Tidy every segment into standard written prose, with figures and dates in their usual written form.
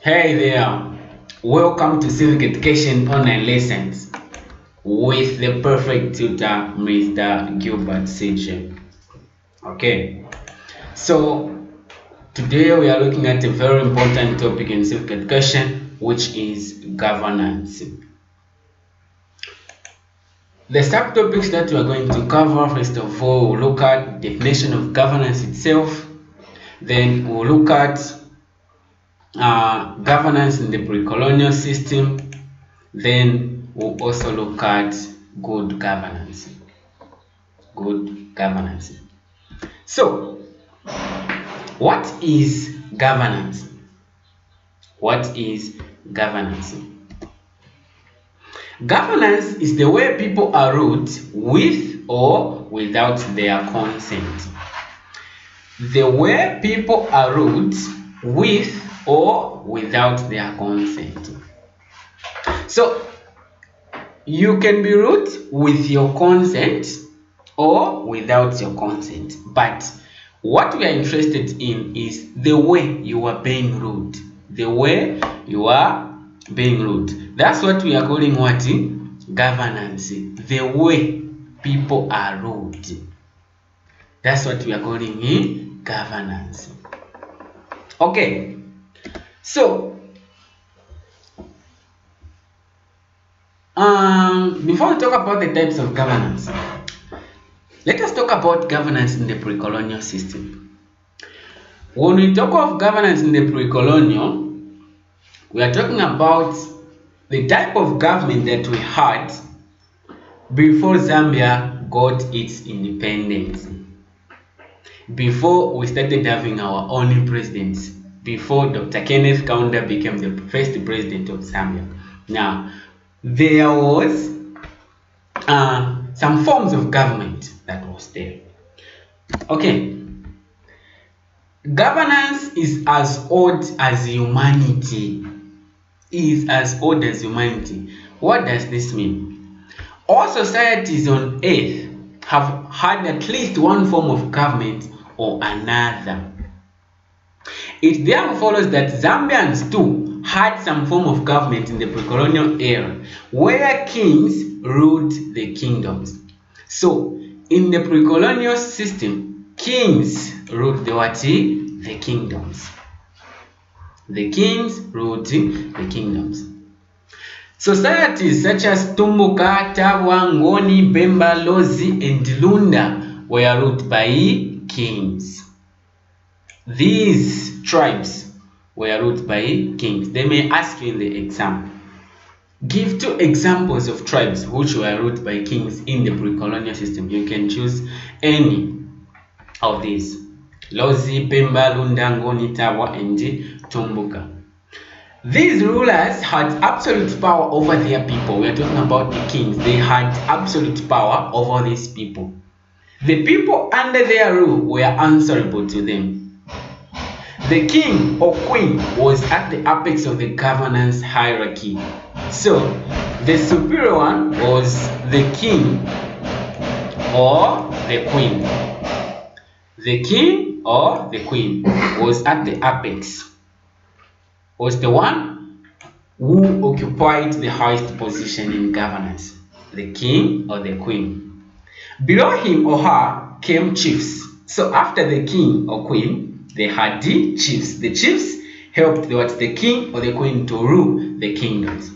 Hey there, welcome to Civic Education online lessons with the perfect tutor, Mr. Gilbert CJ. Okay, so today we are looking at a very important topic in civic education, which is governance. The subtopics that we are going to cover, first of all, we'll look at definition of governance itself, then we'll look at governance in the pre-colonial system. Then we'll also look at good governance. Good governance. So, what is governance? What is governance? Governance is the way people are ruled with or without their consent. The way people are ruled with or without their consent. So, you can be ruled with your consent or without your consent. But what we are interested in is the way you are being ruled. The way you are being ruled. That's what we are calling what? Governance. The way people are ruled. That's what we are calling governance. Okay. So, before we talk about the types of governance, let us talk about governance in the pre-colonial system. When we talk of governance in the pre-colonial, we are talking about the type of government that we had before Zambia got its independence. Before we started having our own presidents. Before Dr. Kenneth Kaunda became the first president of Zambia. Now, there was some forms of government that was there. Okay. Governance is as old as humanity. Is as old as humanity. What does this mean? All societies on earth have had at least one form of government or another. It therefore follows that Zambians too had some form of government in the pre-colonial era where kings ruled the kingdoms. So, in the pre-colonial system, kings ruled the what? The kingdoms. The kings ruled the kingdoms. Societies such as Tumbuka, Tawa, Ngoni, Bemba, Lozi, and Lunda were ruled by kings. These tribes were ruled by kings. They may ask you in the exam, give 2 examples of tribes which were ruled by kings in the pre-colonial system. You can choose any of these. Lozi, Pemba, Lunda, Ngoni, Tawa, and Tumbuka. These rulers had absolute power over their people. We are talking about the kings. They had absolute power over these people. The people under their rule were answerable to them. The king or queen was at the apex of the governance hierarchy. So, the superior one was the king or the queen. The king or the queen was at the apex, was the one who occupied the highest position in governance, the king or the queen. Below him or her came chiefs. So after the king or queen, they had the chiefs. The chiefs helped the king or the queen to rule the kingdoms.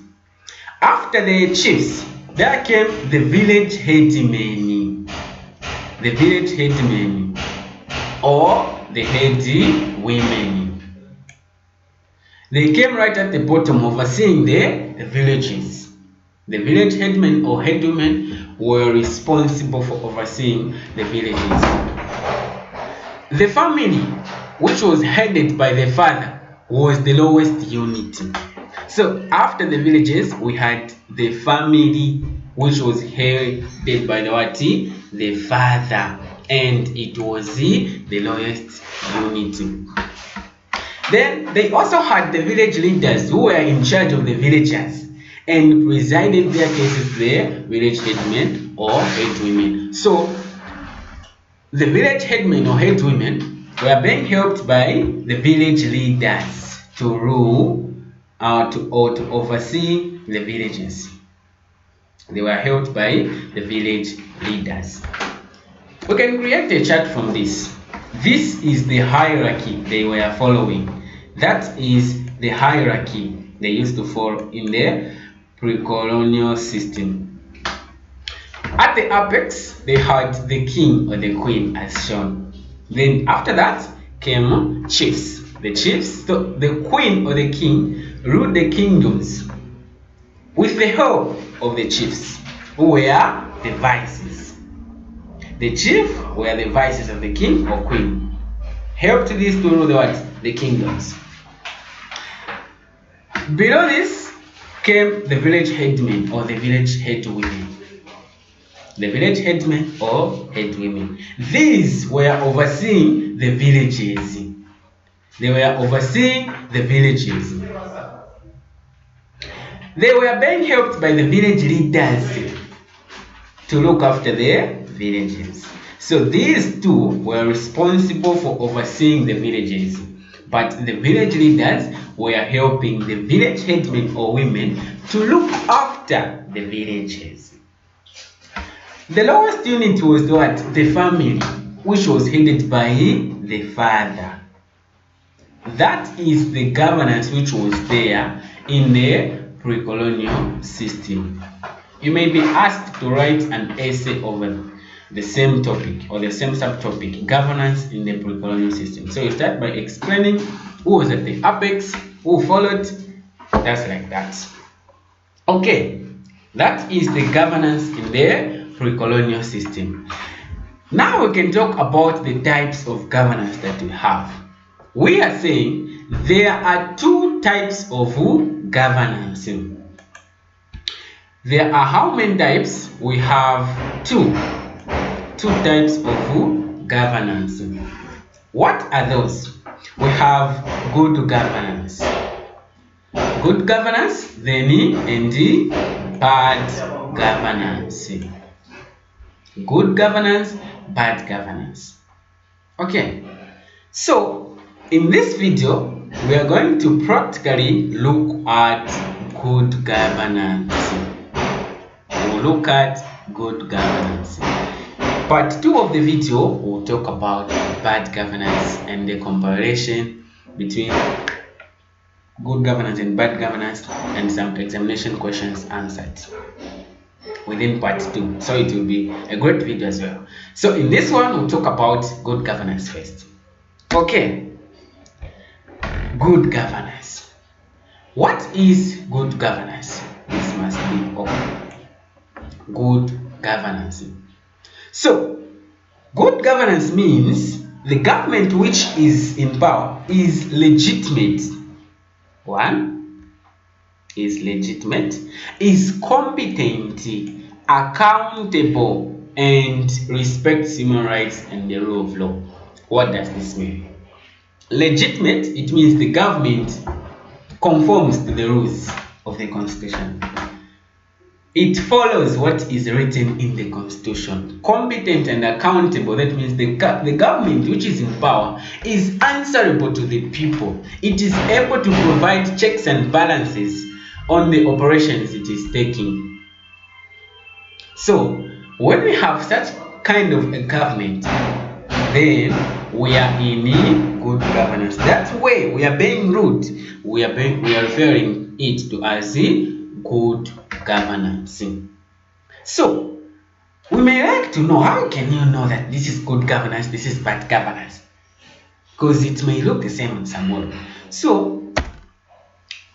After the chiefs, there came the village headmen. The village headmen or the head women. They came right at the bottom, overseeing the villages. The village headmen or headwomen were responsible for overseeing the villages. The family, which was headed by the father, was the lowest unit. So after the villages, we had the family, which was headed by the what? The father, and it was the lowest unit. Then they also had the village leaders who were in charge of the villagers and presided their cases, the village headmen or headwomen. So the village headmen or headwomen were being helped by the village leaders to rule to oversee the villages. They were helped by the village leaders. We can create a chart from this. This is the hierarchy they were following. That is the hierarchy they used to follow in the pre-colonial system. At the apex, they had the king or the queen as shown. Then after that came chiefs. The chiefs, so the queen or the king ruled the kingdoms with the help of the chiefs, who were the vices. The chief were the vices of the king or queen. Helped these to rule the kingdoms. Below this came the village headmen or the village headwomen. The village headmen or headwomen. These were overseeing the villages. They were overseeing the villages. They were being helped by the village leaders to look after their villages. So these two were responsible for overseeing the villages, but the village leaders were helping the village headmen or women to look after the villages. The lowest unit was the family, which was headed by the father. That is the governance which was there in the pre-colonial system. You may be asked to write an essay over the same topic or the same subtopic, governance in the pre-colonial system. So you start by explaining who was at the apex, who followed, just like that. Okay, that is the governance in the pre-colonial system. Now we can talk about the types of governance that we have. We are saying there are two types of governance. There are how many types? We have two types of governance. What are those? We have good governance. Good governance, then and bad governance. Good governance, bad governance. Okay, so in this video, we are going to practically look at good governance. We'll look at good governance. Part 2 of the video will talk about bad governance and the comparison between good governance and bad governance and some examination questions answered within part 2. So it will be a great video as well. So in this one, we'll talk about good governance first. Okay. Good governance. What is good governance? This must be open. Good governance. So, good governance means the government which is in power is legitimate. One, is legitimate, is competent, accountable, and respects human rights and the rule of law. What does this mean? Legitimate, it means the government conforms to the rules of the constitution. It follows what is written in the constitution. Competent and accountable, that means the government which is in power is answerable to the people. It is able to provide checks and balances on the operations it is taking. So when we have such kind of a government, then we are in good governance. That way we are being ruled. We are referring it to as good governance. So we may like to know, how can you know that this is good governance, this is bad governance? Because it may look the same in some way. So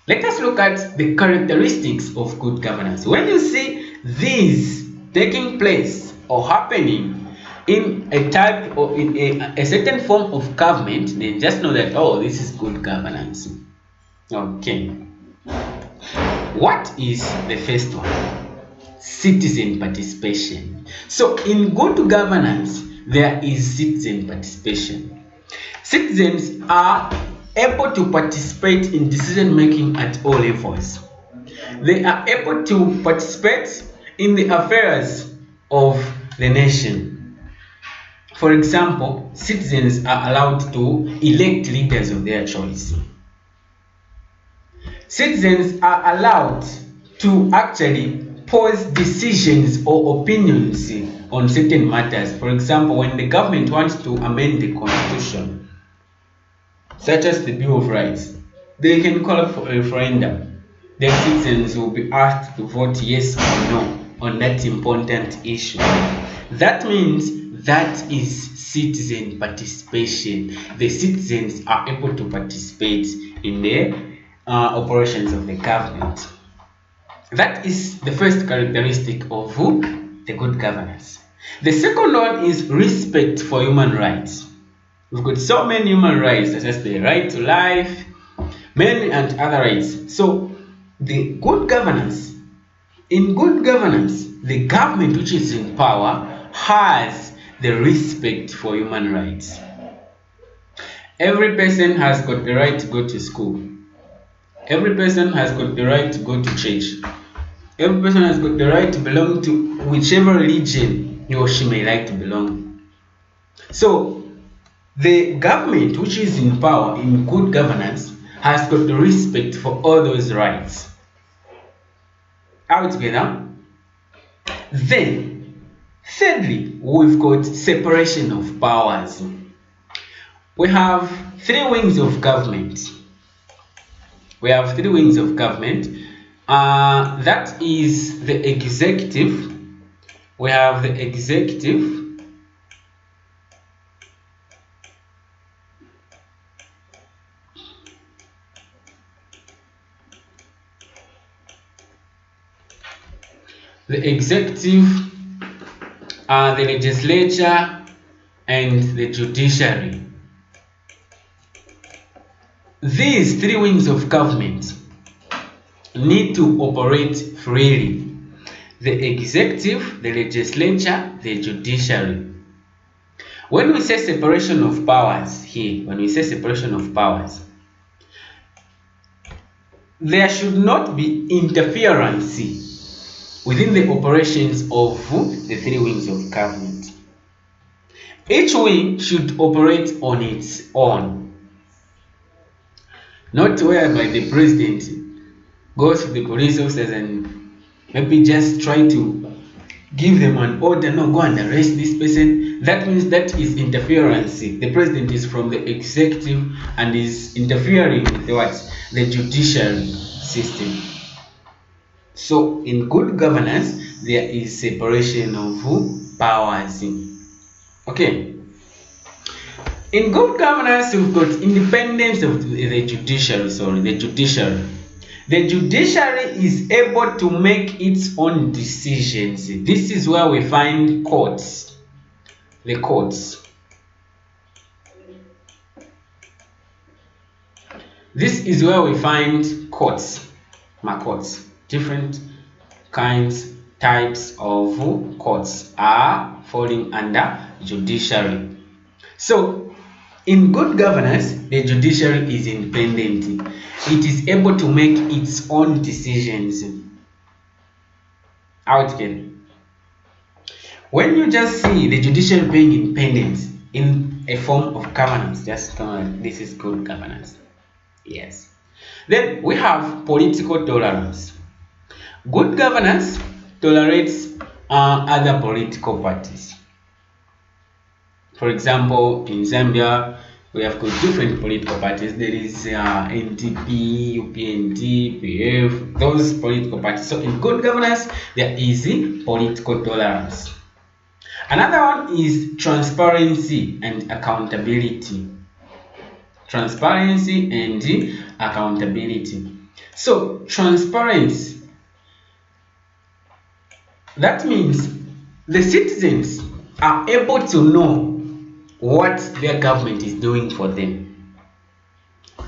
let us look at the characteristics of good governance. When you see these taking place or happening in a type or in a certain form of government, then just know that, oh, this is good governance. Okay. What is the first one? Citizen participation. So in good governance, there is citizen participation. Citizens are able to participate in decision making at all levels. They are able to participate in the affairs of the nation. For example, citizens are allowed to elect leaders of their choice. citizens are allowed to actually pose decisions or opinions on certain matters. For example, when the government wants to amend the constitution, such as the Bill of Rights, they can call for a referendum. Then citizens will be asked to vote yes or no on that important issue. That means that is citizen participation. The citizens are able to participate in the operations of the government. That is the first characteristic of the good governance. The second one is respect for human rights. We've got so many human rights, such as the right to life, many and other rights. So, the good governance, in good governance, the government which is in power has the respect for human rights. Every person has got the right to go to school. Every person has got the right to go to church. Every person has got the right to belong to whichever religion he or she may like to belong. So, the government which is in power in good governance has got the respect for all those rights. Are we together? Then, thirdly, we've got separation of powers. We have three wings of government. That is the executive. We have the executive. The executive, the legislature, and the judiciary. These three wings of government need to operate freely. The executive, the legislature, the judiciary. When we say separation of powers here, there should not be interference within the operations of the three wings of government. Each wing should operate on its own, not whereby the president goes to the police officers and maybe just try to give them an order, no, go and arrest this person. That means that is interference. The president is from the executive and is interfering with the judiciary system. So in good governance, there is separation of powers. Okay. In good governance, we've got independence of the judiciary. The judiciary is able to make its own decisions. This is where we find courts. The courts. This is where we find courts. Courts. Different types of courts are falling under judiciary. So, in good governance, the judiciary is independent. It is able to make its own decisions. Out again. When you just see the judiciary being independent in a form of governance, just this is good governance. Yes. Then we have political tolerance. Good governance tolerates other political parties. For example, in Zambia, we have got different political parties. There is NDP, UPND, PF, those political parties. So in good governance, there is political tolerance. Another one is transparency and accountability. Transparency and accountability. So transparency, that means the citizens are able to know what their government is doing for them.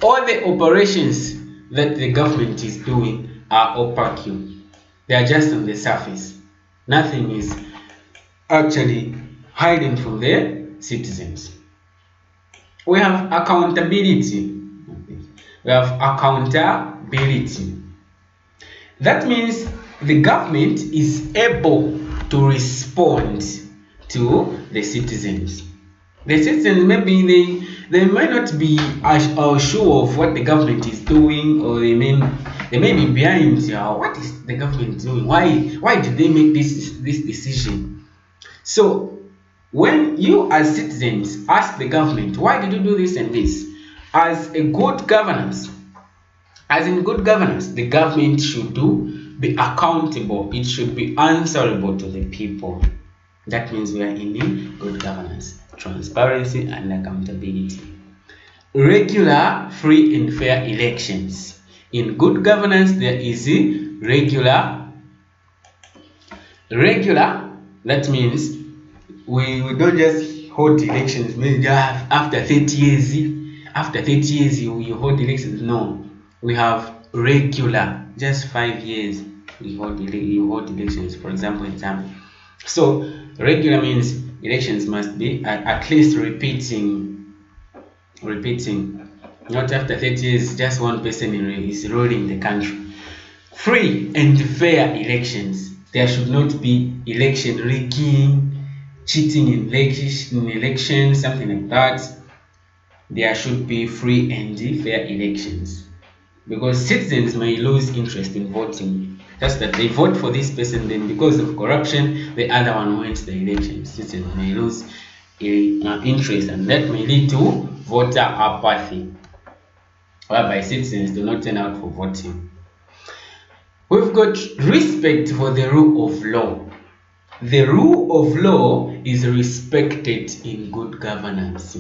All the operations that the government is doing are opaque. They are just on the surface. Nothing is actually hidden from their citizens. We have accountability. That means the government is able to respond to the citizens. The citizens, maybe they might not be sure of what the government is doing, or they may be behind. What is the government doing? Why did they make this decision? So when you as citizens ask the government, why did you do this and this? As a good governance, as in good governance, the government should be accountable. It should be answerable to the people. That means we are in good governance, transparency and accountability. Regular, free and fair elections. In good governance, there is regular. That means we don't just hold elections maybe after 30 years. After 30 years, you hold elections. No, we have regular, just 5 years. You hold elections, for example, in Zambia. So regular means elections must be at least repeating, not after 30 years just one person is ruling the country. Free and fair elections. There should not be election rigging, cheating in elections, something like that. There should be free and fair elections, because citizens may lose interest in voting. Just that they vote for this person, then because of corruption, the other one wins the election. Citizens may lose interest, and that may lead to voter apathy, whereby citizens do not turn out for voting. We've got respect for the rule of law. The rule of law is respected in good governance.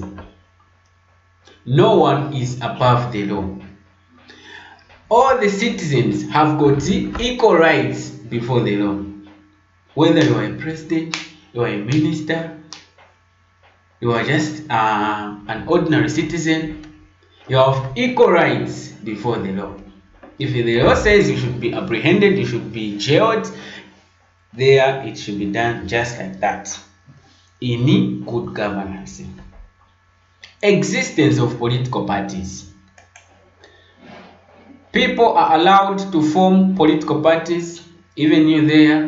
No one is above the law. All the citizens have got equal rights before the law. Whether you are a president, you are a minister, you are just an ordinary citizen, you have equal rights before the law. If the law says you should be apprehended, you should be jailed, there it should be done just like that. In good governance. Existence of political parties. People are allowed to form political parties. Even you there,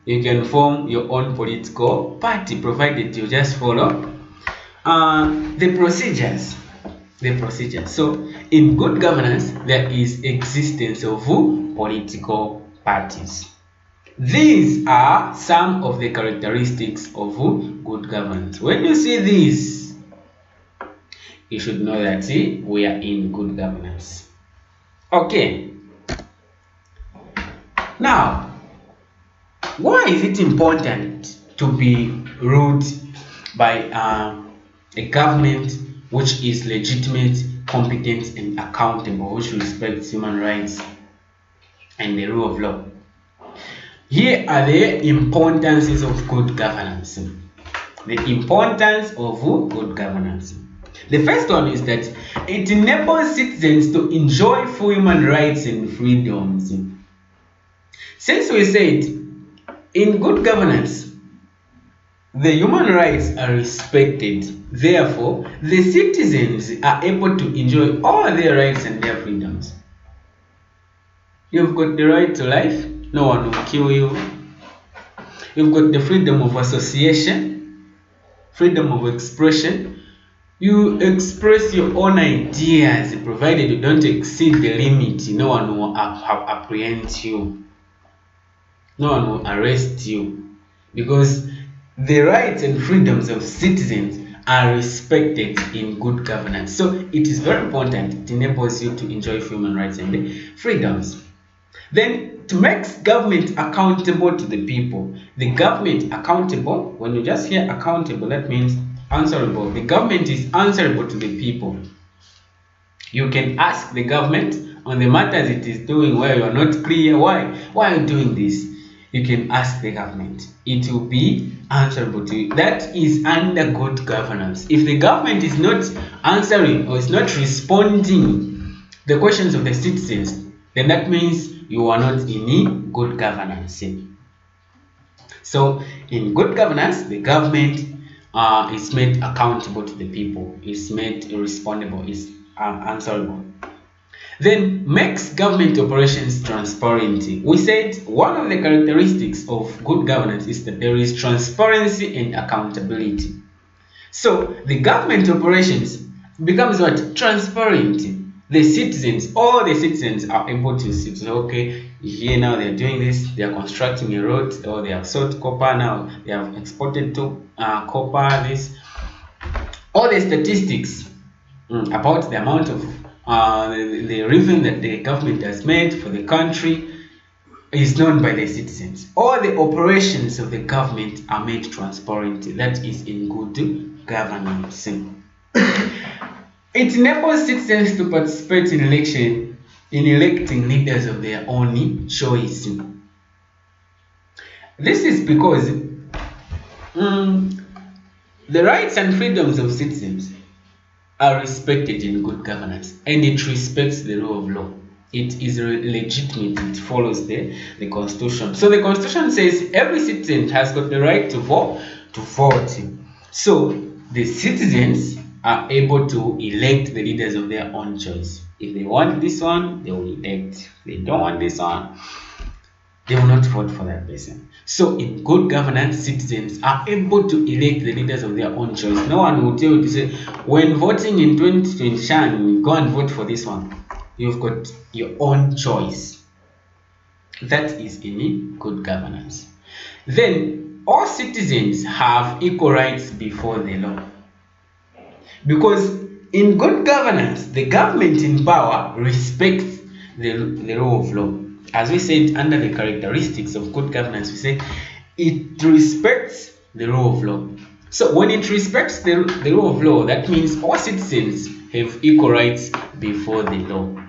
you can form your own political party, provided you just follow the procedures. So in good governance, there is existence of political parties. These are some of the characteristics of good governance. When you see these, you should know that we are in good governance. Okay. Now, why is it important to be ruled by a government which is legitimate, competent, and accountable, which respects human rights and the rule of law? Here are the importances of good governance. The importance of good governance. The first one is that it enables citizens to enjoy full human rights and freedoms. Since we said in good governance, the human rights are respected, therefore the citizens are able to enjoy all their rights and their freedoms. You've got the right to life, no one will kill you. You've got the freedom of association, freedom of expression. You express your own ideas, provided you don't exceed the limit. No one will apprehend you. No one will arrest you, because the rights and freedoms of citizens are respected in good governance. So it is very important. It enables you to enjoy human rights and freedoms. Then to make government accountable to the people. The government accountable, when you just hear accountable, that means answerable. The government is answerable to the people. You can ask the government on the matters it is doing where you are not clear. Why are you doing this? You can ask the government. It will be answerable to you. That is under good governance. If the government is not answering or is not responding the questions of the citizens, then that means you are not in good governance. So in good governance, the government is made accountable to the people, is made respondable, is answerable. Then makes government operations transparent. We said one of the characteristics of good governance is that there is transparency and accountability. So the government operations becomes what? Transparent. The citizens, all the citizens are able to see, so, okay, here now they're doing this, they're constructing a road, or they have sold copper, now they have exported to copper, this, all the statistics about the amount of the revenue that the government has made for the country is known by the citizens. All the operations of the government are made transparent. That is in good governance. It enables citizens to participate in electing leaders of their own choice. This is because the rights and freedoms of citizens are respected in good governance, and it respects the rule of law. It is legitimate, it follows the constitution. So the constitution says every citizen has got the right to vote. So the citizens are able to elect the leaders of their own choice. If they want this one, they will elect. If they don't want this one, they will not vote for that person. So in good governance, citizens are able to elect the leaders of their own choice. No one will tell you to say, when voting in 2020, go and vote for this one. You've got your own choice. That is in good governance. Then all citizens have equal rights before the law. Because in good governance, the government in power respects the rule of law. As we said, under the characteristics of good governance, we say it respects the rule of law. So when it respects the rule of law, that means all citizens have equal rights before the law.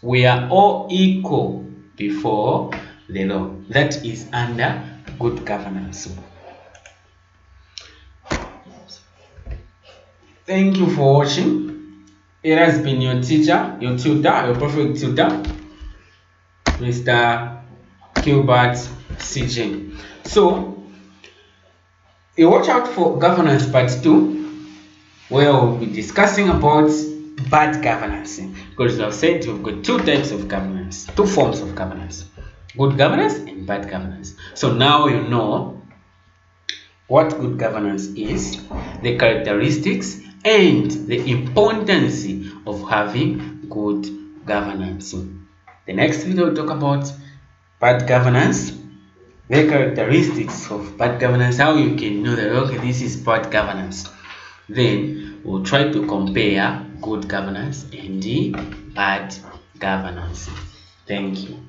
We are all equal before the law. That is under good governance. Thank you for watching. It has been your teacher, your tutor, your perfect tutor, Mr. Gilbert CJ. So, you watch out for governance part 2, where we'll be discussing about bad governance. Because I've said we've got two types of governance, two forms of governance: good governance and bad governance. So now you know what good governance is, the characteristics, and the importance of having good governance. The next video will talk about bad governance, the characteristics of bad governance, how you can know that, okay, this is bad governance. Then we'll try to compare good governance and bad governance. Thank you.